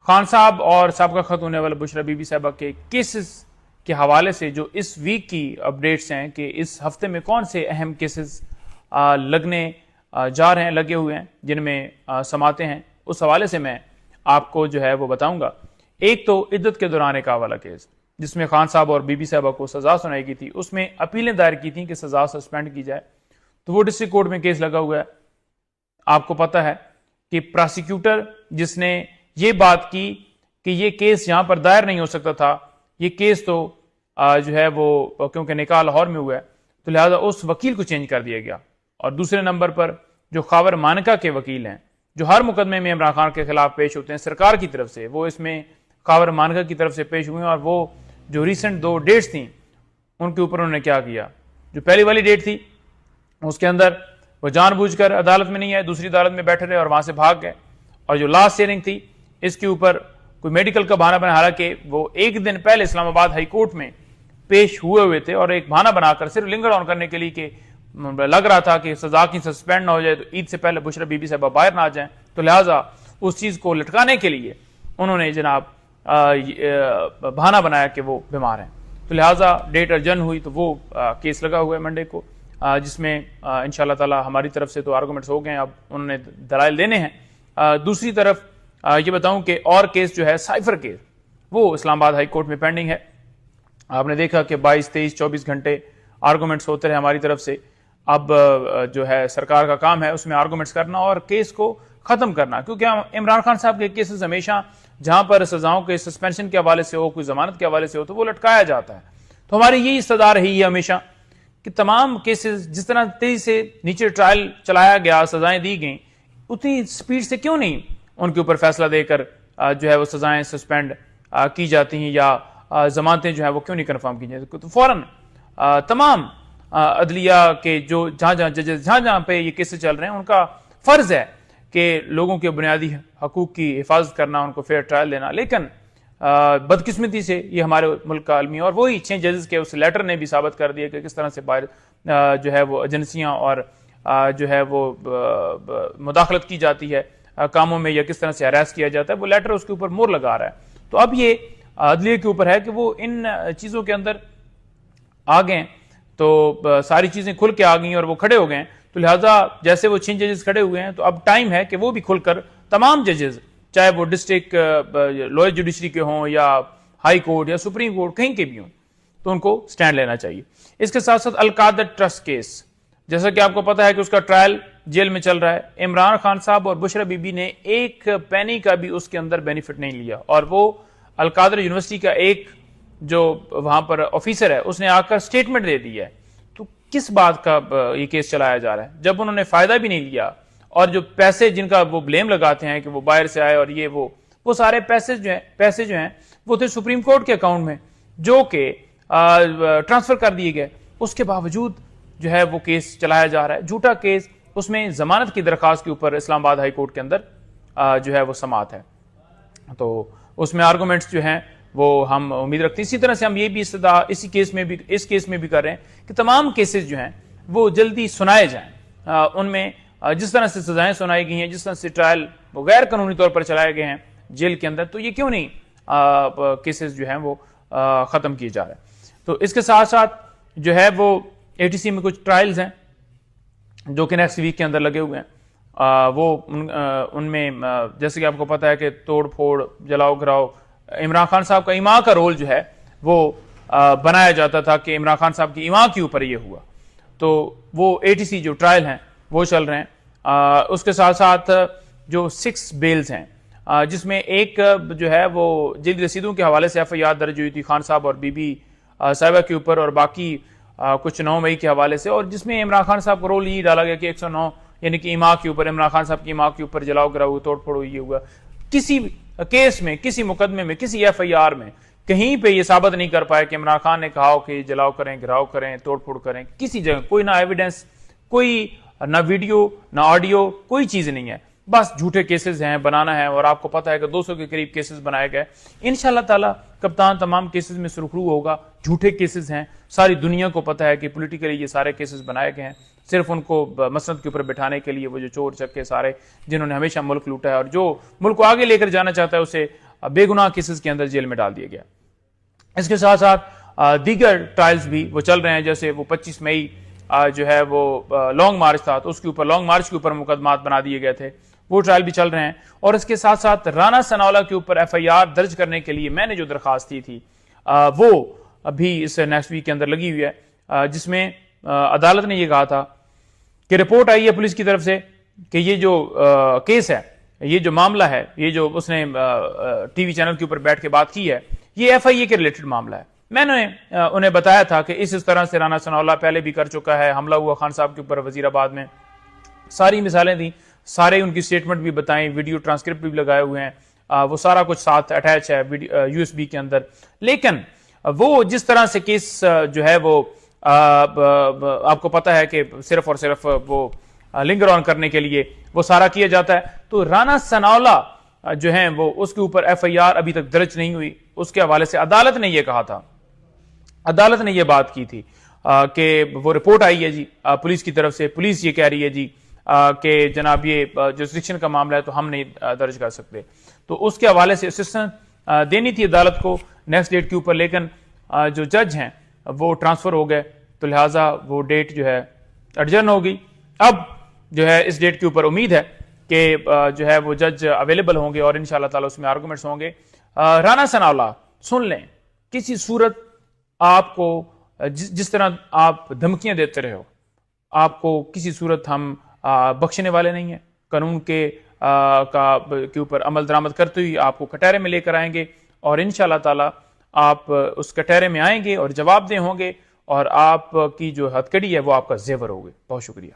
خان صاحب اور سابقہ خاتون والا بشرا بی بی صاحبہ کے کیسز کے حوالے سے جو اس ویک کی اپڈیٹس ہیں کہ اس ہفتے میں کون سے اہم کیسز لگنے جا رہے ہیں، لگے ہوئے ہیں، جن میں سماعتیں ہیں، اس حوالے سے میں آپ کو جو ہے وہ بتاؤں گا۔ ایک تو عدت کے دوران ایک والا کیس جس میں خان صاحب اور بی بی صاحبہ کو سزا سنائی گئی تھی، اس میں اپیلیں دائر کی تھیں کہ سزا سسپینڈ کی جائے، تو وہ ڈسٹرکٹ کورٹ میں کیس لگا ہوا ہے۔ آپ کو پتہ ہے کہ پراسیکیوٹر جس نے یہ بات کی کہ یہ کیس یہاں پر دائر نہیں ہو سکتا تھا، یہ کیس تو جو ہے وہ کیونکہ نکاح لاہور میں ہوا ہے تو لہذا اس وکیل کو چینج کر دیا گیا۔ اور دوسرے نمبر پر جو خاور مانکا کے وکیل ہیں جو ہر مقدمے میں عمران خان کے خلاف پیش ہوتے ہیں سرکار کی طرف سے، وہ اس میں خاور مانکا کی طرف سے پیش ہوئے ہیں، اور وہ جو ریسنٹ 2 ڈیٹس تھیں ان کے اوپر انہوں نے کیا کیا، جو پہلی والی ڈیٹ تھی اس کے اندر وہ جان بوجھ کر عدالت میں نہیں آئے، دوسری عدالت میں بیٹھے رہے اور وہاں سے بھاگ گئے، اور جو لاسٹ ہیئرنگ تھی اس کے اوپر کوئی میڈیکل کا بہانہ بنا، حالانکہ وہ ایک دن پہلے اسلام آباد ہائی کورٹ میں پیش ہوئے تھے، اور ایک بہانہ بنا کر صرف لنگر آن کرنے کے لیے کہ لگ رہا تھا کہ سزا کی سسپینڈ نہ ہو جائے تو عید سے پہلے بشرا بی بی صاحبہ باہر نہ آ جائیں، تو لہٰذا اس چیز کو لٹکانے کے لیے انہوں نے جناب بہانہ بنایا کہ وہ بیمار ہیں، تو لہٰذا ڈیٹ ارجن ہوئی، تو وہ کیس لگا ہوا ہے منڈے کو، جس میں انشاءاللہ تعالی ہماری طرف سے تو آرگومنٹس ہو گئے ہیں، اب انہوں نے دلائل دینے ہیں۔ دوسری طرف یہ بتاؤں کہ اور کیس جو ہے سائفر کیس وہ اسلام آباد ہائی کورٹ میں پینڈنگ ہے۔ آپ نے دیکھا کہ 22، 23، 24 گھنٹے آرگومنٹس ہوتے رہے ہماری طرف سے، اب جو ہے سرکار کا کام ہے اس میں آرگومنٹس کرنا اور کیس کو ختم کرنا، کیونکہ عمران خان صاحب کے کیسز ہمیشہ جہاں پر سزاؤں کے سسپینشن کے حوالے سے ہو، کوئی ضمانت کے حوالے سے ہو تو وہ لٹکایا جاتا ہے، تو ہماری یہی استدعا رہی ہے ہمیشہ کہ تمام کیسز جس طرح تیزی سے نیچے ٹرائل چلایا گیا، سزائیں دی گئیں، اتنی سپیڈ سے کیوں نہیں ان کے اوپر فیصلہ دے کر جو ہے وہ سزائیں سسپینڈ کی جاتی ہیں، یا ضمانتیں جو ہے وہ کیوں نہیں کنفرم کی جاتی، تو فوراً تمام عدلیہ کے جو جہاں جہاں ججز جہاں پہ یہ کیسز چل رہے ہیں ان کا فرض ہے کہ لوگوں کے بنیادی حقوق کی حفاظت کرنا، ان کو فیئر ٹرائل دینا، لیکن بدقسمتی سے یہ ہمارے ملک کا عالمی، اور وہی 6 ججز کے اس لیٹر نے بھی ثابت کر دیا کہ کس طرح سے باہر جو ہے وہ ایجنسیاں اور جو ہے وہ مداخلت کی جاتی ہے کاموں میں، یا کس طرح سے ہراس کیا جاتا ہے، وہ لیٹر اس کے اوپر مور لگا رہا ہے۔ تو اب یہ عدلیہ کے اوپر ہے کہ وہ ان چیزوں کے اندر آ گئے، تو ساری چیزیں کھل کے آ گئیں اور وہ کھڑے ہو گئے، تو لہٰذا جیسے وہ 6 ججز کھڑے ہوئے ہیں تو اب ٹائم ہے کہ وہ بھی کھل کر تمام ججز، چاہے وہ ڈسٹرکٹ لوئر جوڈیشری کے ہوں یا ہائی کورٹ یا سپریم کورٹ کہیں کے بھی ہوں، تو ان کو سٹینڈ لینا چاہیے۔ اس کے ساتھ ساتھ القادر ٹرسٹ کیس، جیسا کہ آپ کو پتا ہے کہ اس کا ٹرائل جیل میں چل رہا ہے، عمران خان صاحب اور بشرا بی بی نے ایک پینی کا بھی اس کے اندر بینیفٹ نہیں لیا، اور وہ القادر یونیورسٹی کا ایک جو وہاں پر آفیسر ہے اس نے آ کر سٹیٹمنٹ دے دی ہے، تو کس بات کا یہ کیس چلایا جا رہا ہے جب انہوں نے فائدہ بھی نہیں لیا، اور جو پیسے جن کا وہ بلیم لگاتے ہیں کہ وہ باہر سے آئے اور یہ وہ سارے پیسے جو ہیں وہ تھے سپریم کورٹ کے اکاؤنٹ میں جو کہ ٹرانسفر کر دیے گئے، اس کے باوجود جو ہے وہ کیس چلایا جا رہا ہے، جھوٹا کیس، اس میں ضمانت کی درخواست کے اوپر اسلام آباد ہائی کورٹ کے اندر جو ہے وہ سماعت ہے، تو اس میں آرگومنٹس جو ہیں وہ ہم امید رکھتے ہیں۔ اسی طرح سے ہم یہ بھی استدعا اس کیس میں بھی کر رہے ہیں کہ تمام کیسز جو ہیں وہ جلدی سنائے جائیں، ان میں جس طرح سے سزائیں سنائی گئی ہیں، جس طرح سے ٹرائل وہ غیر قانونی طور پر چلائے گئے ہیں جیل کے اندر، تو یہ کیوں نہیں کیسز جو ہیں وہ ختم کیے جا رہے ہیں۔ تو اس کے ساتھ ساتھ جو ہے وہ ATC میں کچھ ٹرائلز ہیں جو کہ نیکسٹ ویک کے اندر لگے ہوئے ہیں، وہ ان میں جیسے کہ آپ کو پتہ ہے کہ توڑ پھوڑ، جلاؤ گراؤ، عمران خان صاحب کا ایما کا رول جو ہے وہ بنایا جاتا تھا کہ عمران خان صاحب کی ایما کے اوپر یہ ہوا، تو وہ ATC جو ٹرائل ہیں وہ چل رہے ہیں۔ اس کے ساتھ ساتھ جو 6 بیلز ہیں، جس میں ایک جو ہے وہ جعلی رسیدوں کے حوالے سے FIR درج ہوئی تھی خان صاحب اور بی بی صاحبہ کے اوپر، اور باقی کچھ 9 مئی کے حوالے سے، اور جس میں عمران خان صاحب کو رول یہ ڈالا گیا کہ 109 یعنی کہ ایما کے اوپر، عمران خان صاحب کی ایما کے اوپر جلاؤ گراؤ، توڑ پھوڑ یہ ہوا۔ کسی کیس میں، کسی مقدمے میں، کسی FIR میں کہیں پہ یہ ثابت نہیں کر پائے کہ عمران خان نے کہا ہو کہ جلاؤ کریں، گراؤ کریں، توڑ پھوڑ کریں، کسی جگہ کوئی نہ ایویڈنس، کوئی نہ ویڈیو نہ آڈیو، کوئی چیز نہیں ہے، بس جھوٹے کیسز ہیں، بنانا ہے، اور آپ کو پتا ہے کہ 200 کے قریب کیسز بنائے گئے۔ انشاءاللہ تعالی کپتان تمام کیسز میں سرخرو ہوگا، جھوٹے کیسز ہیں، ساری دنیا کو پتا ہے کہ پولیٹیکلی یہ سارے کیسز بنائے گئے ہیں، صرف ان کو مسند کے اوپر بٹھانے کے لیے، وہ جو چور چکے سارے جنہوں نے ہمیشہ ملک لوٹا ہے اور جو ملک کو آگے لے کر جانا چاہتا ہے اسے بے گناہ کیسز کے اندر جیل میں ڈال دیا گیا۔ اس کے ساتھ ساتھ دیگر ٹرائلز بھی وہ چل رہے ہیں، جیسے وہ 25 مئی جو ہے وہ لانگ مارچ تھا، تو اس کے اوپر لانگ مارچ کے اوپر مقدمات بنا دیے گئے تھے، وہ ٹرائل بھی چل رہے ہیں۔ اور اس کے ساتھ ساتھ رانا ثناءاللہ کے اوپر FIR درج کرنے کے لیے میں نے جو درخواست دی تھی وہ ابھی اس نیکسٹ ویک کے اندر لگی ہوئی ہے، جس میں عدالت نے یہ کہا تھا کہ رپورٹ آئی ہے پولیس کی طرف سے کہ یہ جو کیس ہے، یہ جو معاملہ ہے، یہ جو اس نے ٹی وی چینل کے اوپر بیٹھ کے بات کی ہے، یہ FIA کے ریلیٹڈ معاملہ ہے۔ میں نے انہیں بتایا تھا کہ اس طرح سے رانا ثناءاللہ پہلے بھی کر چکا ہے، حملہ ہوا خان صاحب کے اوپر وزیر آباد میں، ساری مثالیں دیں، سارے ان کی سٹیٹمنٹ بھی بتائیں، ویڈیو ٹرانسکرپٹ بھی لگائے ہوئے ہیں، وہ سارا کچھ ساتھ اٹیچ ہے USB کے اندر۔ لیکن وہ جس طرح سے کیس جو ہے وہ آپ کو پتا ہے کہ صرف اور صرف وہ لنگر آن کرنے کے لیے وہ سارا کیا جاتا ہے، تو رانا ثناءاللہ جو ہیں وہ اس کے اوپر FIR ابھی تک درج نہیں ہوئی۔ اس کے حوالے سے عدالت نے یہ کہا تھا، عدالت نے یہ بات کی تھی کہ وہ رپورٹ آئی ہے جی پولیس کی طرف سے، پولیس یہ کہہ رہی ہے جی کہ جناب یہ جوریسڈکشن کا معاملہ ہے تو ہم نہیں درج کر سکتے، تو اس کے حوالے سے اسسٹنٹ دینی تھی عدالت کو نیکسٹ ڈیٹ کے اوپر، لیکن جو جج ہیں وہ ٹرانسفر ہو گئے، تو لہٰذا وہ ڈیٹ جو ہے ایڈجرن ہو گئی۔ اب جو ہے اس ڈیٹ کے اوپر امید ہے کہ جو ہے وہ جج اویلیبل ہوں گے اور انشاءاللہ تعالی اس میں آرگومنٹس ہوں گے۔ رانا ثناءاللہ سن لیں، کسی صورت آپ کو جس طرح آپ دھمکیاں دیتے رہے ہو، آپ کو کسی صورت ہم بخشنے والے نہیں ہیں، قانون کے اوپر عمل درآمد کرتے ہوئے آپ کو کٹہرے میں لے کر آئیں گے، اور انشاءاللہ تعالی آپ اس کٹہرے میں آئیں گے اور جواب دہ ہوں گے، اور آپ کی جو ہتھ کڑی ہے وہ آپ کا زیور ہوگی۔ بہت شکریہ۔